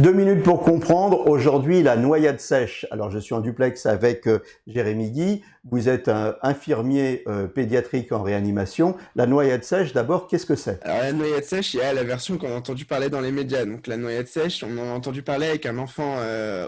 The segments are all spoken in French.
2 minutes pour comprendre. Aujourd'hui, la noyade sèche. Alors, je suis en duplex avec Jérémy Guy. Vous êtes un infirmier pédiatrique en réanimation. La noyade sèche, d'abord, qu'est-ce que c'est? Alors la noyade sèche, il y a la version qu'on a entendu parler dans les médias. Donc la noyade sèche, on en a entendu parler avec un enfant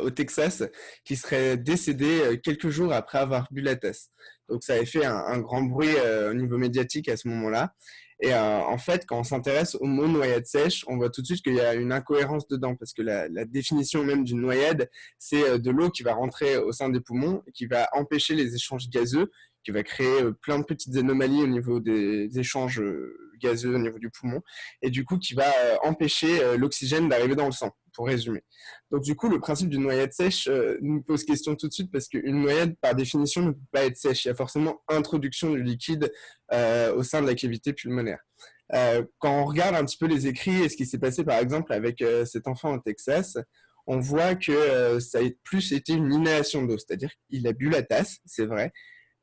au Texas qui serait décédé quelques jours après avoir bu la tasse. Donc ça avait fait un grand bruit au niveau médiatique à ce moment-là. Et en fait, quand on s'intéresse au mot noyade sèche, on voit tout de suite qu'il y a une incohérence dedans, parce que la définition même d'une noyade, c'est de l'eau qui va rentrer au sein des poumons, et qui va empêcher les échanges gazeux, qui va créer plein de petites anomalies au niveau des échanges gazeux au niveau du poumon, et du coup qui va empêcher l'oxygène d'arriver dans le sang, pour résumer. Donc du coup, le principe d'une noyade sèche nous pose question tout de suite, parce qu'une noyade, par définition, ne peut pas être sèche. Il y a forcément introduction du liquide au sein de la cavité pulmonaire. Quand on regarde un petit peu les écrits et ce qui s'est passé par exemple avec cet enfant au Texas, on voit que ça a plus été une inhalation d'eau, c'est-à-dire qu'il a bu la tasse, c'est vrai,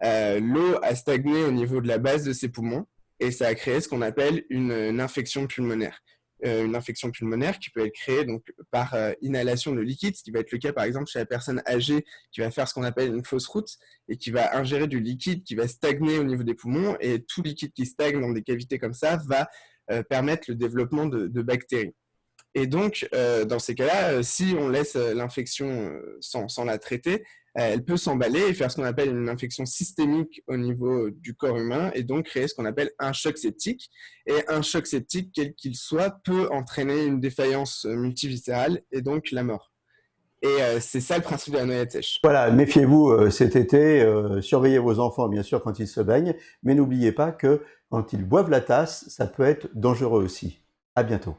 l'eau a stagné au niveau de la base de ses poumons et ça a créé ce qu'on appelle une infection pulmonaire. Une infection pulmonaire qui peut être créée donc par inhalation de liquide, ce qui va être le cas par exemple chez la personne âgée qui va faire ce qu'on appelle une fausse route et qui va ingérer du liquide qui va stagner au niveau des poumons, et tout liquide qui stagne dans des cavités comme ça va permettre le développement de bactéries. Et donc, dans ces cas-là, si on laisse l'infection sans la traiter, elle peut s'emballer et faire ce qu'on appelle une infection systémique au niveau du corps humain, et donc créer ce qu'on appelle un choc septique. Et un choc septique, quel qu'il soit, peut entraîner une défaillance multiviscérale et donc la mort. Et c'est ça le principe de la noyade sèche. Voilà, méfiez-vous cet été, surveillez vos enfants, bien sûr, quand ils se baignent, mais n'oubliez pas que quand ils boivent la tasse, ça peut être dangereux aussi. À bientôt.